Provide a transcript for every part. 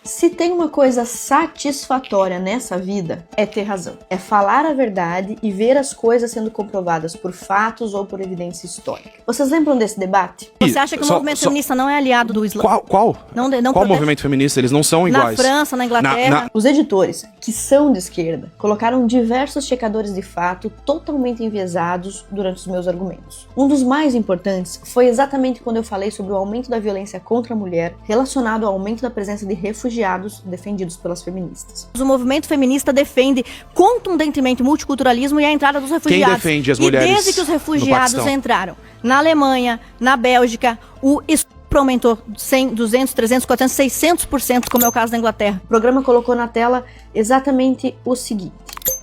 Se tem uma coisa satisfatória nessa vida, é ter razão. É falar a verdade e ver as coisas sendo comprovadas por fatos ou por evidência histórica. Vocês lembram desse debate? Você acha que o movimento feminista não é aliado do Islã? Qual movimento feminista? Eles não são iguais. Na França, na Inglaterra. Os editores, que são de esquerda, colocaram diversos checadores de fato totalmente enviesados durante os meus argumentos. Um dos mais importantes foi exatamente quando eu falei sobre o aumento da violência contra a mulher relacionado ao aumento da presença de refugiados defendidos pelas feministas. O movimento feminista defende contundentemente o multiculturalismo e a entrada dos refugiados. Quem defende as mulheres? E desde que os refugiados entraram na Alemanha, na Bélgica, o estupro aumentou 100, 200, 300, 400, 600%, como é o caso da Inglaterra. O programa colocou na tela exatamente o seguinte: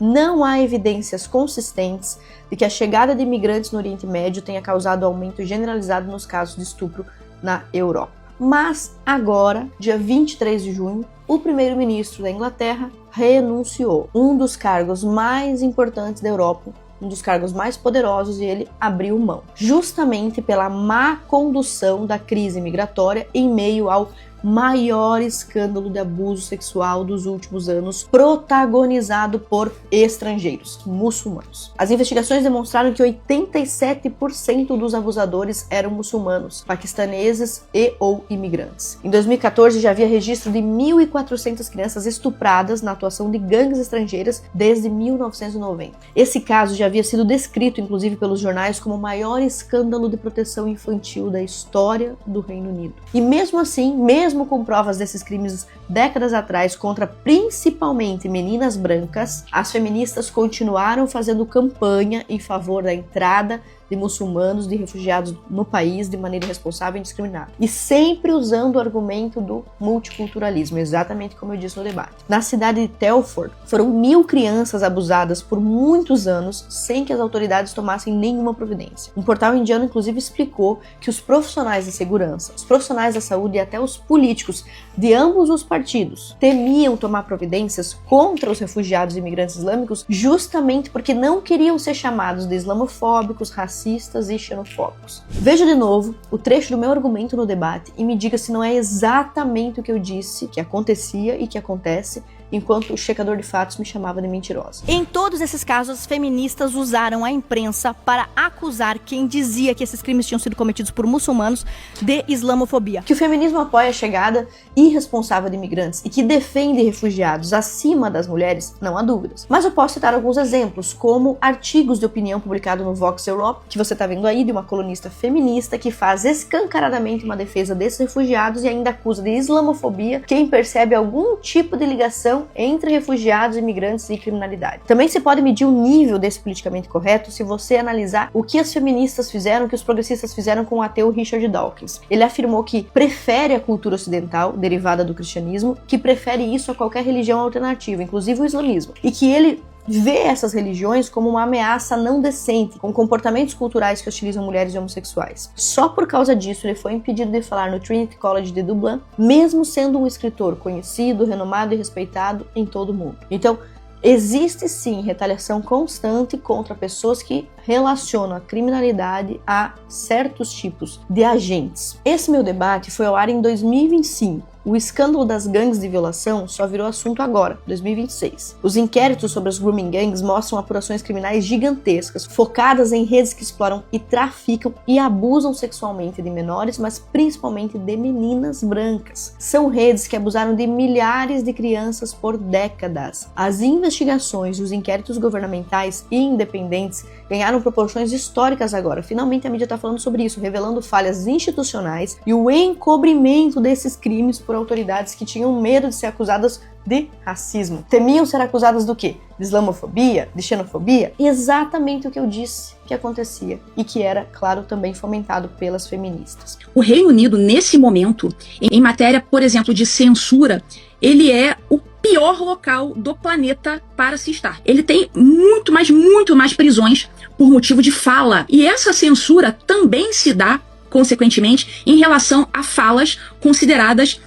não há evidências consistentes de que a chegada de imigrantes no Oriente Médio tenha causado aumento generalizado nos casos de estupro na Europa. Mas agora, dia 23 de junho, o primeiro-ministro da Inglaterra renunciou. Um dos cargos mais importantes da Europa, um dos cargos mais poderosos, e ele abriu mão. Justamente pela má condução da crise migratória em meio ao maior escândalo de abuso sexual dos últimos anos, protagonizado por estrangeiros, muçulmanos. As investigações demonstraram que 87% dos abusadores eram muçulmanos, paquistaneses e ou imigrantes. Em 2014 já havia registro de 1.400 crianças estupradas na atuação de gangues estrangeiras desde 1990. Esse caso já havia sido descrito, inclusive pelos jornais, como o maior escândalo de proteção infantil da história do Reino Unido. E mesmo assim, mesmo com provas desses crimes décadas atrás contra principalmente meninas brancas, as feministas continuaram fazendo campanha em favor da entrada de muçulmanos, de refugiados no país de maneira irresponsável e indiscriminada. E sempre usando o argumento do multiculturalismo, exatamente como eu disse no debate. Na cidade de Telford, foram 1.000 crianças abusadas por muitos anos sem que as autoridades tomassem nenhuma providência. Um portal indiano, inclusive, explicou que os profissionais de segurança, os profissionais da saúde e até os políticos de ambos os partidos temiam tomar providências contra os refugiados e imigrantes islâmicos justamente porque não queriam ser chamados de islamofóbicos, racistas e xenofóbicos. Veja de novo o trecho do meu argumento no debate e me diga se não é exatamente o que eu disse que acontecia e que acontece, enquanto o checador de fatos me chamava de mentirosa. Em todos esses casos, as feministas usaram a imprensa para acusar quem dizia que esses crimes tinham sido cometidos por muçulmanos de islamofobia. Que o feminismo apoia a chegada irresponsável de imigrantes e que defende refugiados acima das mulheres, não há dúvidas. Mas eu posso citar alguns exemplos, como artigos de opinião publicados no Vox Europe, que você está vendo aí, de uma colunista feminista que faz escancaradamente uma defesa desses refugiados e ainda acusa de islamofobia quem percebe algum tipo de ligação entre refugiados, imigrantes e criminalidade. Também se pode medir o nível desse politicamente correto se você analisar o que as feministas fizeram, o que os progressistas fizeram com o ateu Richard Dawkins. Ele afirmou que prefere a cultura ocidental, derivada do cristianismo, que prefere isso a qualquer religião alternativa, inclusive o islamismo, e que ele vê essas religiões como uma ameaça não decente, com comportamentos culturais que hostilizam mulheres e homossexuais. Só por causa disso ele foi impedido de falar no Trinity College de Dublin, mesmo sendo um escritor conhecido, renomado e respeitado em todo o mundo. Então, existe sim retaliação constante contra pessoas que relacionam a criminalidade a certos tipos de agentes. Esse meu debate foi ao ar em 2025. O escândalo das gangues de violação só virou assunto agora, 2026. Os inquéritos sobre as grooming gangs mostram apurações criminais gigantescas, focadas em redes que exploram e traficam e abusam sexualmente de menores, mas principalmente de meninas brancas. São redes que abusaram de milhares de crianças por décadas. As investigações e os inquéritos governamentais e independentes ganharam proporções históricas agora. Finalmente a mídia está falando sobre isso, revelando falhas institucionais e o encobrimento desses crimes por autoridades que tinham medo de ser acusadas de racismo. Temiam ser acusadas do quê? De islamofobia? De xenofobia? Exatamente o que eu disse que acontecia e que era, claro, também fomentado pelas feministas. O Reino Unido, nesse momento, em matéria, por exemplo, de censura, ele é o pior local do planeta para se estar. Ele tem muito mais prisões por motivo de fala. E essa censura também se dá, consequentemente, em relação a falas consideradas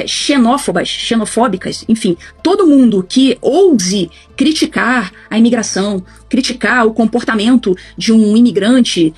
xenofóbicas, enfim, todo mundo que ouse criticar a imigração, criticar o comportamento de um imigrante,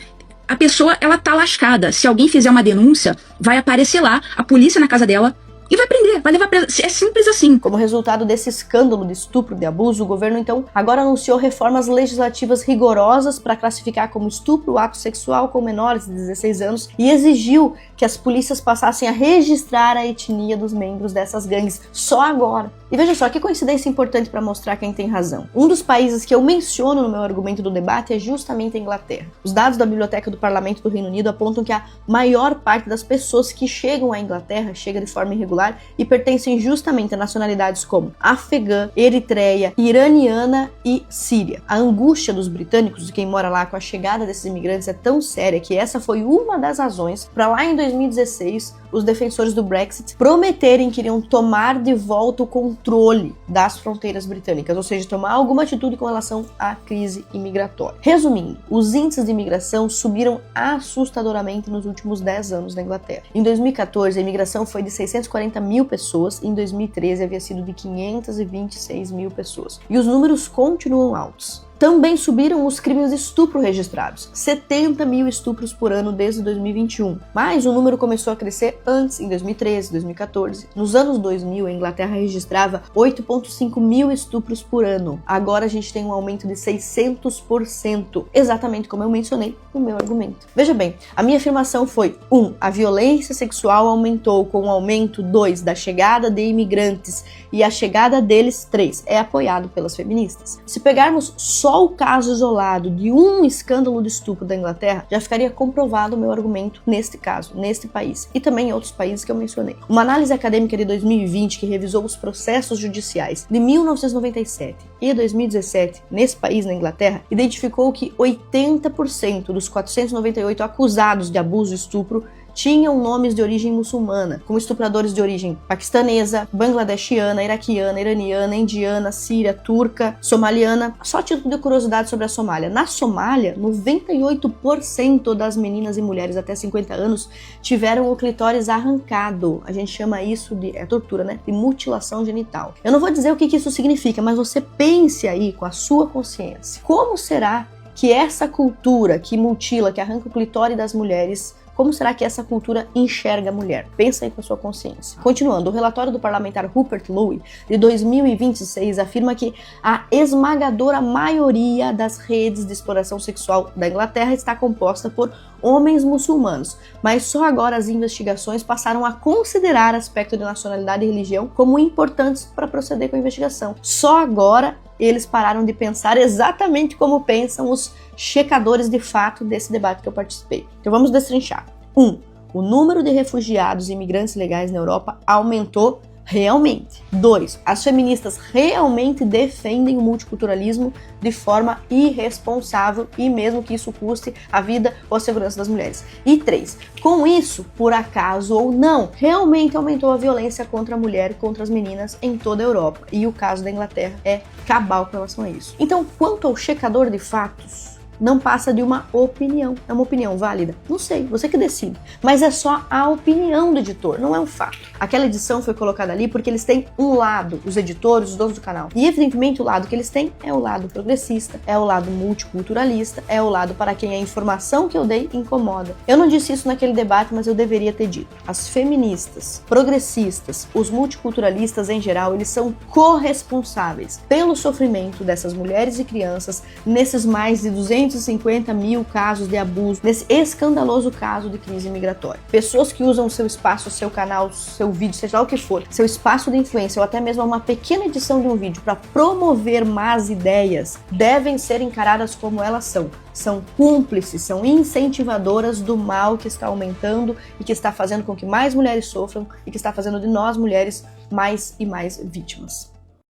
a pessoa, ela tá lascada. Se alguém fizer uma denúncia, vai aparecer lá a polícia na casa dela e vai prender, vai levar presa. É simples assim. Como resultado desse escândalo de estupro, de abuso, o governo então agora anunciou reformas legislativas rigorosas para classificar como estupro o ato sexual com menores de 16 anos e exigiu que as polícias passassem a registrar a etnia dos membros dessas gangues só agora. E veja só, que coincidência importante para mostrar quem tem razão. Um dos países que eu menciono no meu argumento do debate é justamente a Inglaterra. Os dados da Biblioteca do Parlamento do Reino Unido apontam que a maior parte das pessoas que chegam à Inglaterra chega de forma irregular e pertencem justamente a nacionalidades como afegã, eritreia, iraniana e síria. A angústia dos britânicos, de quem mora lá com a chegada desses imigrantes, é tão séria que essa foi uma das razões para lá em 2016 os defensores do Brexit prometerem que iriam tomar de volta o controle das fronteiras britânicas, ou seja, tomar alguma atitude com relação à crise imigratória. Resumindo, os índices de imigração subiram assustadoramente nos últimos 10 anos na Inglaterra. Em 2014, a imigração foi de 640 mil pessoas, em 2013 havia sido de 526 mil pessoas. E os números continuam altos. Também subiram os crimes de estupro registrados, 70 mil estupros por ano desde 2021. Mas o número começou a crescer antes, em 2013, 2014. Nos anos 2000, a Inglaterra registrava 8,5 mil estupros por ano. Agora a gente tem um aumento de 600%, exatamente como eu mencionei no meu argumento. Veja bem, a minha afirmação foi: 1. A violência sexual aumentou com o aumento. 2. Da chegada de imigrantes. E a chegada deles, 3. É apoiado pelas feministas. Se pegarmos só o caso isolado de um escândalo de estupro da Inglaterra, já ficaria comprovado o meu argumento neste caso, neste país, e também em outros países que eu mencionei. Uma análise acadêmica de 2020 que revisou os processos judiciais de 1997 e 2017 nesse país, na Inglaterra, identificou que 80% dos 498 acusados de abuso e estupro tinham nomes de origem muçulmana, como estupradores de origem paquistanesa, bangladeshiana, iraquiana, iraniana, indiana, síria, turca, somaliana. Só título de curiosidade sobre a Somália. Na Somália, 98% das meninas e mulheres até 50 anos tiveram o clitóris arrancado. A gente chama isso de, tortura, né? De mutilação genital. Eu não vou dizer o que isso significa, mas você pense aí com a sua consciência. Como será que essa cultura que mutila, que arranca o clitóris das mulheres, como será que essa cultura enxerga a mulher? Pensa aí com a sua consciência. Continuando, o relatório do parlamentar Rupert Lowe, de 2026, afirma que a esmagadora maioria das redes de exploração sexual da Inglaterra está composta por homens muçulmanos, mas só agora as investigações passaram a considerar aspectos de nacionalidade e religião como importantes para proceder com a investigação. Só agora eles pararam de pensar exatamente como pensam os checadores de fato desse debate que eu participei. Então vamos destrinchar. 1. O número de refugiados e imigrantes legais na Europa aumentou realmente. 2. As feministas realmente defendem o multiculturalismo de forma irresponsável e mesmo que isso custe a vida ou a segurança das mulheres. E 3. Com isso, por acaso ou não, realmente aumentou a violência contra a mulher e contra as meninas em toda a Europa. E o caso da Inglaterra é cabal com relação a isso. Então, quanto ao checador de fatos, não passa de uma opinião. É uma opinião válida? Não sei, você que decide. Mas é só a opinião do editor, não é um fato. Aquela edição foi colocada ali porque eles têm um lado, os editores, os donos do canal. E evidentemente o lado que eles têm é o lado progressista, é o lado multiculturalista, é o lado para quem a informação que eu dei incomoda. Eu não disse isso naquele debate, mas eu deveria ter dito. As feministas, progressistas, os multiculturalistas em geral, eles são corresponsáveis pelo sofrimento dessas mulheres e crianças nesses mais de 250 mil casos de abuso, nesse escandaloso caso de crise migratória. Pessoas que usam o seu espaço, o seu canal, seu vídeo, seja lá o que for, seu espaço de influência ou até mesmo uma pequena edição de um vídeo para promover más ideias, devem ser encaradas como elas são. São cúmplices, são incentivadoras do mal que está aumentando e que está fazendo com que mais mulheres sofram e que está fazendo de nós mulheres mais e mais vítimas.